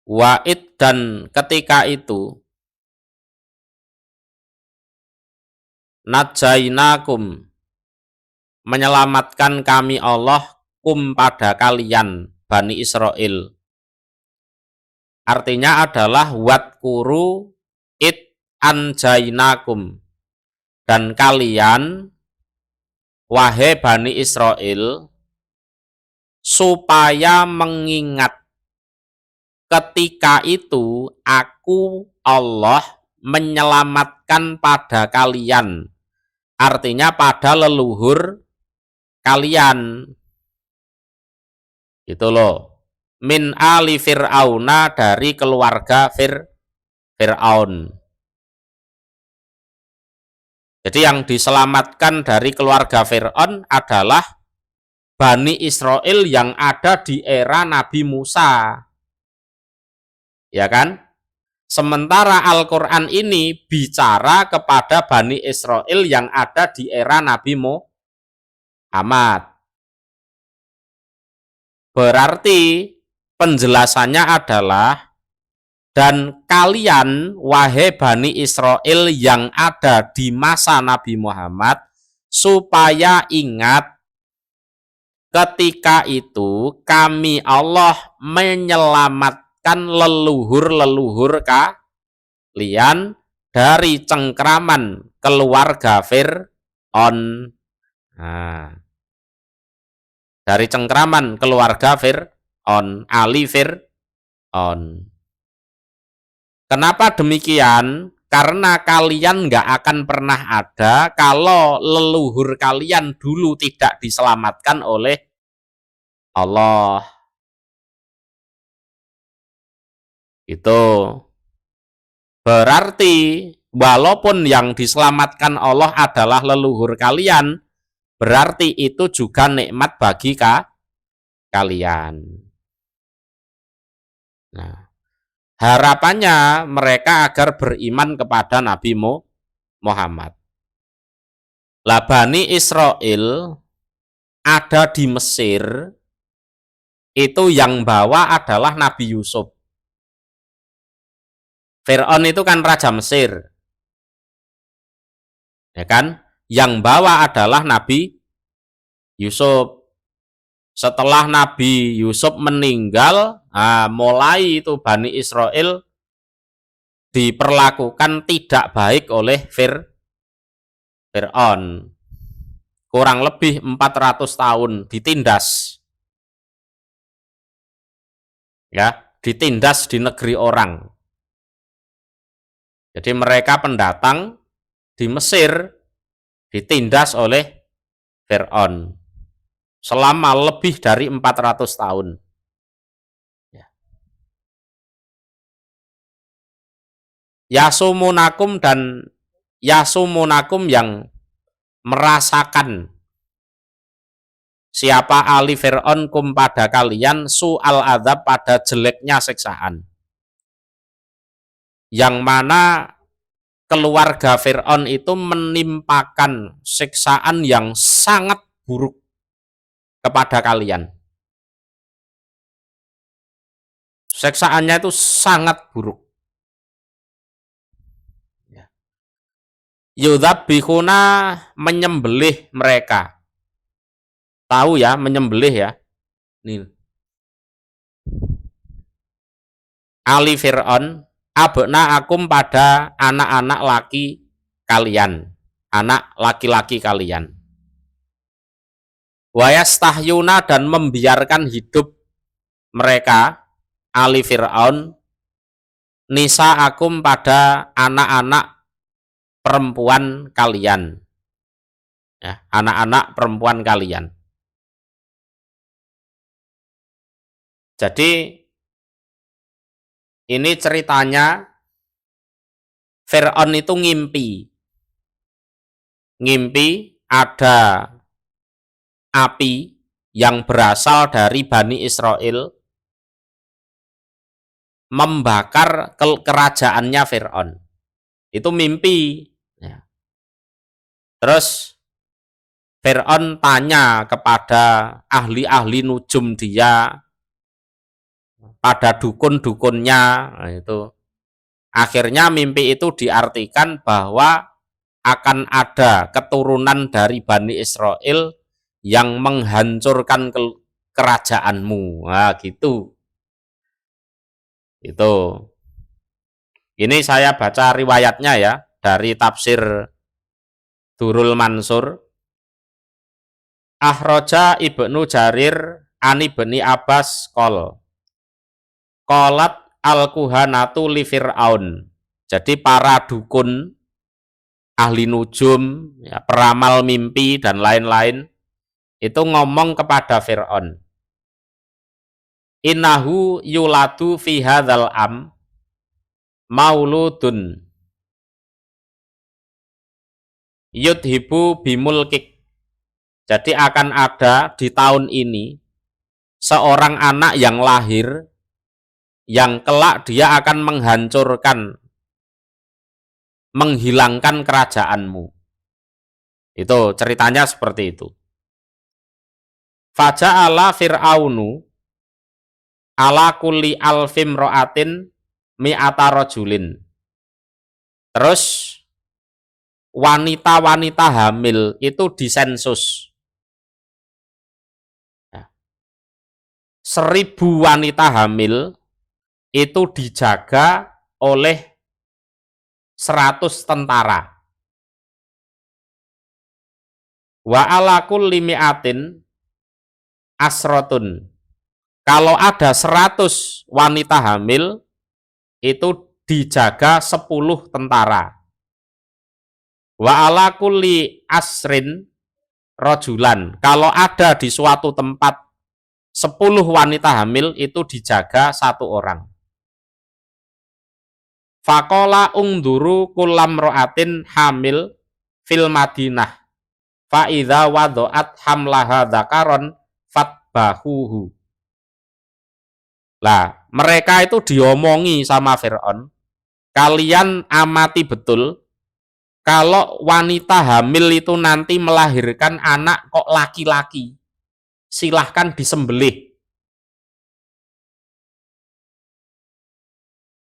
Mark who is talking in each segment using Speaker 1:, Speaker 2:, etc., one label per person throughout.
Speaker 1: Wa'id dan ketika itu najainakum menyelamatkan kami Allah pada kalian Bani Israel. Artinya adalah wadkuru id anjainakum, dan kalian wahai Bani Israel supaya mengingat ketika itu aku Allah menyelamatkan pada kalian, artinya pada leluhur kalian. Itu loh. Min ali fir'auna, dari keluarga Fir'aun. Jadi yang diselamatkan dari keluarga Fir'aun adalah Bani Israel yang ada di era Nabi Musa. Ya kan? Sementara Al-Quran ini bicara kepada Bani Israel yang ada di era Nabi Muhammad. Berarti penjelasannya adalah, dan kalian wahai Bani Israel yang ada di masa Nabi Muhammad, supaya ingat ketika itu kami Allah menyelamatkan leluhur-leluhur kalian dari cengkraman keluarga Fir'aun. Nah, dari cengkraman keluarga Fir'aun, ali Fir'aun. Kenapa demikian? Karena kalian nggak akan pernah ada kalau leluhur kalian dulu tidak diselamatkan oleh Allah. Itu berarti walaupun yang diselamatkan Allah adalah leluhur kalian, berarti itu juga nikmat bagi kalian. Nah, harapannya mereka agar beriman kepada Nabi Muhammad. Lah Bani Israel ada di Mesir, itu yang bawa adalah Nabi Yusuf. Fir'aun itu kan raja Mesir, ya kan? Yang bawa adalah Nabi Yusuf. Setelah Nabi Yusuf meninggal, mulai itu Bani Israel diperlakukan tidak baik oleh Fir'aun. Kurang lebih 400 tahun ditindas. Ya, ditindas di negeri orang. Jadi mereka pendatang di Mesir ditindas oleh Fir'aun selama lebih dari 400 tahun. Yasumunakum, dan yasumunakum yang merasakan siapa ali Fir'aun kum pada kalian su'al azab, pada jeleknya siksaan. Yang mana keluarga Fir'aun itu menimpakan siksaan yang sangat buruk kepada kalian. Siksaannya itu sangat buruk. Yudzabihuna, menyembelih mereka. Tahu ya, menyembelih ya. Nih. Ali Fir'aun, abna akum, pada anak-anak laki kalian, anak laki-laki kalian. Wayastahyuna, dan membiarkan hidup mereka, ali Fir'aun, nisa akum, pada anak-anak perempuan kalian. Ya, anak-anak perempuan kalian. Jadi ini ceritanya Fir'aun itu ngimpi ada api yang berasal dari Bani Israel membakar kerajaannya Fir'aun. Itu mimpi. Ya. Terus Fir'aun tanya kepada ahli-ahli nujum dia, pada dukun-dukunnya. Nah, itu akhirnya mimpi itu diartikan bahwa akan ada keturunan dari Bani Israel yang menghancurkan kerajaanmu. Nah, gitu. Itu. Ini saya baca riwayatnya ya dari tafsir Durul Mansur. Ahroja Ibnu Jarir Ani Bani Abbas Qolat al-kuhanatu li Fir'aun. Jadi para dukun, ahli nujum, ya, peramal mimpi dan lain-lain itu ngomong kepada Fir'aun. Innahu yuladu fi hadzal am mauludun yudhibu bimulkik. Jadi akan ada di tahun ini seorang anak yang lahir yang kelak dia akan menghancurkan, menghilangkan kerajaanmu. Itu ceritanya seperti itu. Faja'ala Fir'aunu ala kulli alfim ro'atin mi'ata rojulin. Terus wanita-wanita hamil itu disensus. 1000 wanita hamil itu dijaga oleh 100 tentara. Wa ala kulli mi'atin asrotun. Kalau ada 100 wanita hamil itu dijaga 10 tentara. Wa ala kulli asrin rojulan. Kalau ada di suatu tempat 10 wanita hamil itu dijaga 1 orang. Fakola ungduru kulam ro'atin hamil fil Madinah. Fa'idha wado'at hamlaha dzakaron fatbahuhu. Lah, mereka itu diomongi sama Fir'aun. Kalian amati betul, kalau wanita hamil itu nanti melahirkan anak kok laki-laki, silahkan disembelih.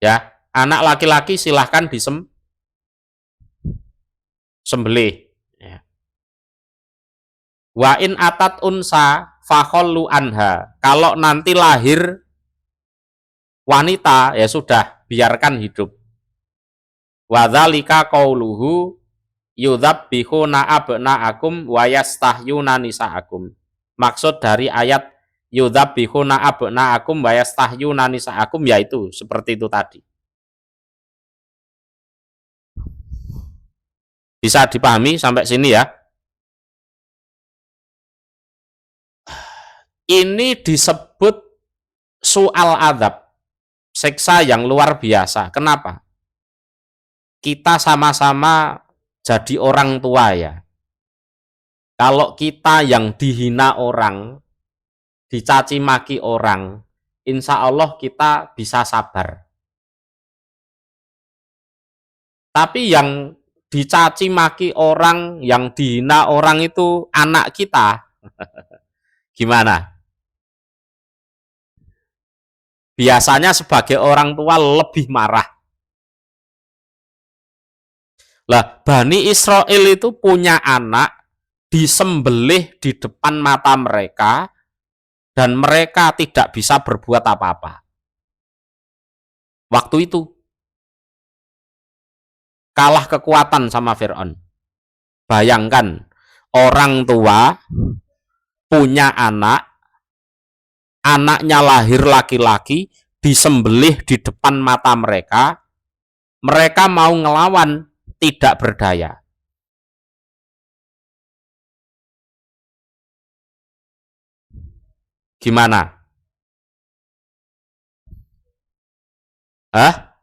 Speaker 1: Ya, anak laki-laki silahkan disembelih. Ya. Wa in atat unsa fakhollu anha. Kalau nanti lahir wanita, ya sudah, biarkan hidup. Wa dzalika qauluhu yudzabbihuna abna'akum wa yastahyuna nisa'akum. Maksud dari ayat yudzabbihuna abna'akum wa yastahyuna nisa'akum yaitu seperti itu tadi. Bisa dipahami sampai sini ya? Ini disebut su'al adzab, siksa yang luar biasa. Kenapa? Kita sama-sama jadi orang tua ya. Kalau kita yang dihina orang, dicaci maki orang, insya Allah kita bisa sabar. Tapi yang dicaci maki orang, yang dihina orang itu anak kita, gimana? Biasanya sebagai orang tua lebih marah. Lah, Bani Israel itu punya anak disembelih di depan mata mereka dan mereka tidak bisa berbuat apa-apa. Waktu itu kalah kekuatan sama Fir'aun. Bayangkan, orang tua punya anak, anaknya lahir laki-laki, disembelih di depan mata mereka, mereka mau ngelawan, tidak berdaya. Gimana? Hah?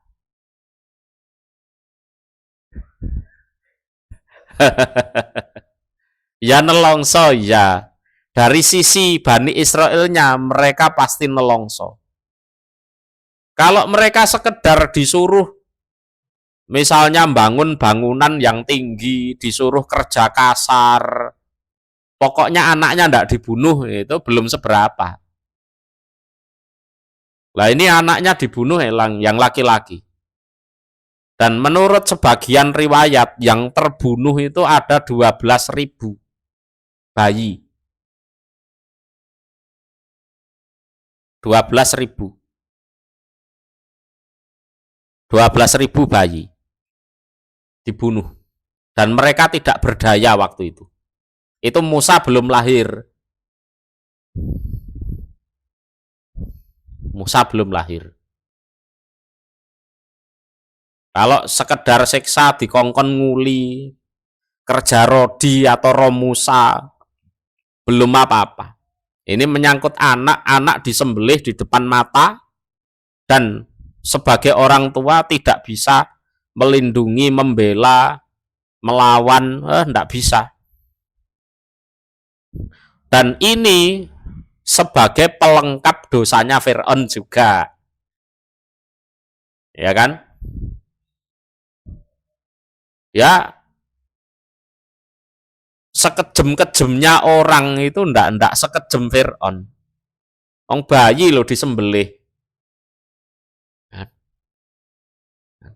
Speaker 1: Ya nelongso ya. Dari sisi Bani Israelnya mereka pasti nelongso. Kalau mereka sekedar disuruh misalnya bangun bangunan yang tinggi, disuruh kerja kasar, pokoknya anaknya tidak dibunuh, itu belum seberapa. Lah ini anaknya dibunuh yang laki-laki. Dan menurut sebagian riwayat yang terbunuh itu ada 12.000 bayi. 12.000. 12.000 bayi dibunuh. Dan mereka tidak berdaya waktu itu. Itu Musa belum lahir. Musa belum lahir. Kalau sekedar siksa dikongkon nguli, kerja rodi atau romusa, belum apa-apa. Ini menyangkut anak disembelih di depan mata, dan sebagai orang tua tidak bisa melindungi, membela, melawan, tidak bisa. Dan ini sebagai pelengkap dosanya Fir'aun juga. Ya kan? Ya, sekejem-kejemnya orang itu ndak sekejem Fir'aun. Wong bayi lo disembelih.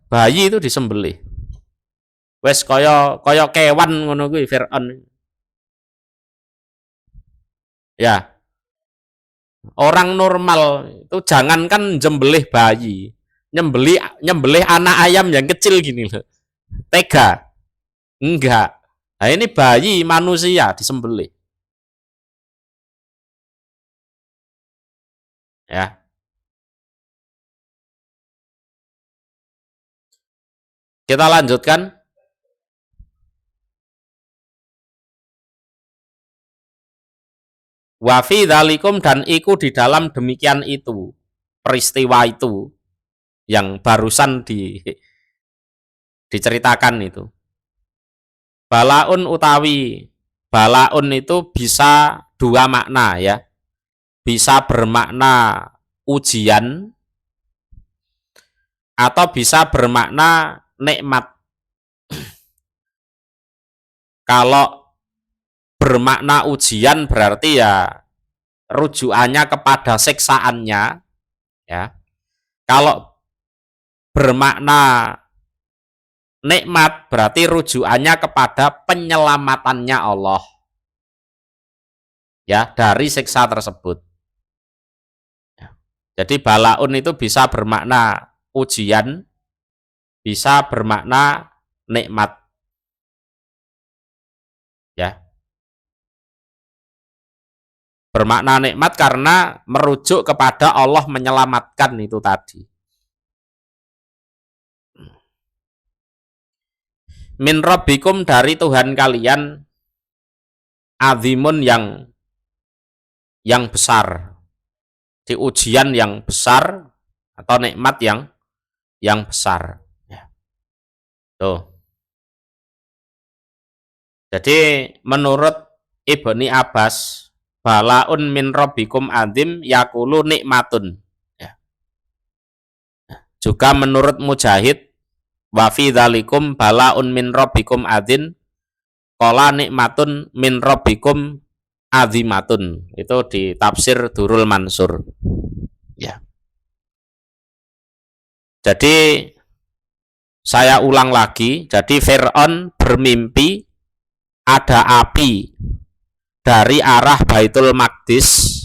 Speaker 1: Bayi itu disembelih. Wes kaya kewan ngono kuwi Fir'aun. Ya. Orang normal itu jangankan jembelih bayi, nyembelih anak ayam yang kecil gini loh. Tega. Enggak. Nah, ini bayi manusia disembelih. Ya. Kita lanjutkan. Wa fi dzalikum, dan iku di dalam demikian itu, peristiwa itu yang barusan diceritakan itu. Balaun utawi, balaun itu bisa dua makna ya. Bisa bermakna ujian atau bisa bermakna nikmat. Kalau bermakna ujian berarti ya rujukannya kepada siksaannya ya. Kalau bermakna nikmat berarti rujukannya kepada penyelamatannya Allah ya dari siksa tersebut. Jadi balaun itu bisa bermakna ujian, bisa bermakna nikmat. Ya. Bermakna nikmat karena merujuk kepada Allah menyelamatkan itu tadi. Min rabbikum, dari Tuhan kalian, azimun yang besar. Di ujian yang besar atau nikmat yang besar. Ya. Tuh. Jadi menurut Ibni Abbas, balaun min rabbikum azim yakulu nikmatun. Ya. Juga menurut Mujahid, wa fi dzalikum balaun min rabbikum azim qala nikmatun min rabbikum azimatun. Itu di tafsir Durul Mansur. Ya. Jadi saya ulang lagi, jadi Fir'aun bermimpi ada api dari arah Baitul Maqdis.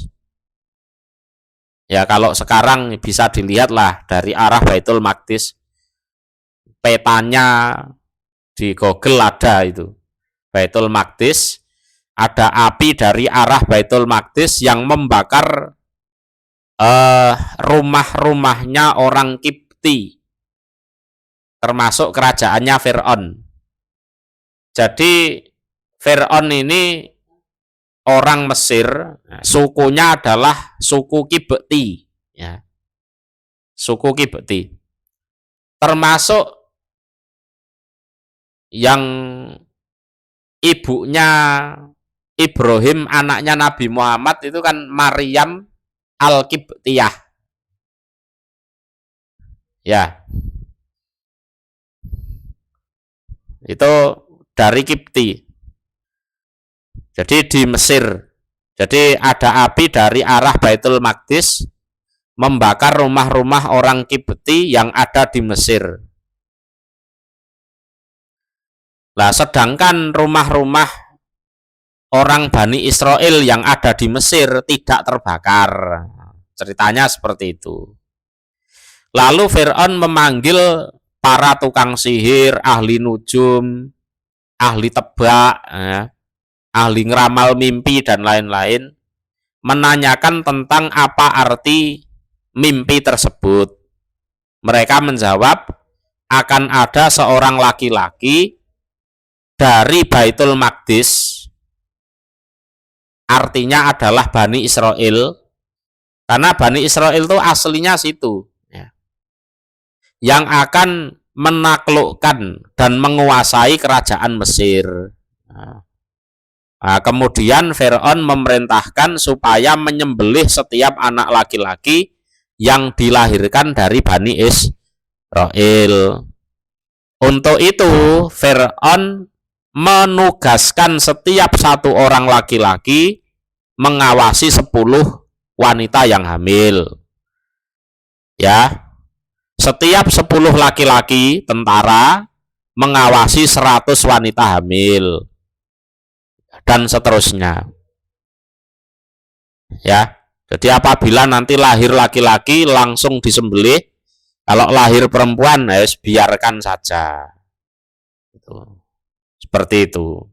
Speaker 1: Ya, kalau sekarang bisa dilihatlah dari arah Baitul Maqdis. Petanya di Google ada itu. Baitul Maqdis, ada api dari arah Baitul Maqdis yang membakar rumah-rumahnya orang Kipti, termasuk kerajaannya Fir'aun. Jadi Fir'aun ini orang Mesir, sukunya adalah suku Kipti, ya. Suku Kipti. Termasuk yang ibunya Ibrahim, anaknya Nabi Muhammad itu kan Maryam Al-Kiptiyah. Ya. Itu dari Kipti. Jadi di Mesir. Jadi ada api dari arah Baitul Maqdis membakar rumah-rumah orang Kibti yang ada di Mesir. Nah, sedangkan rumah-rumah orang Bani Israel yang ada di Mesir tidak terbakar. Ceritanya seperti itu. Lalu Fir'aun memanggil para tukang sihir, ahli nujum, ahli tebak, ahli ngeramal mimpi, dan lain-lain, menanyakan tentang apa arti mimpi tersebut. Mereka menjawab, akan ada seorang laki-laki dari Baitul Maqdis, artinya adalah Bani Israel, karena Bani Israel itu aslinya situ, yang akan menaklukkan dan menguasai kerajaan Mesir. Nah, kemudian Fir'aun memerintahkan supaya menyembelih setiap anak laki-laki yang dilahirkan dari Bani Israel. Untuk itu Fir'aun menugaskan setiap satu orang laki-laki mengawasi 10 wanita yang hamil. Ya, setiap 10 laki-laki tentara mengawasi 100 wanita hamil, dan seterusnya. Ya, jadi apabila nanti lahir laki-laki langsung disembelih, kalau lahir perempuan biarkan saja. Seperti itu.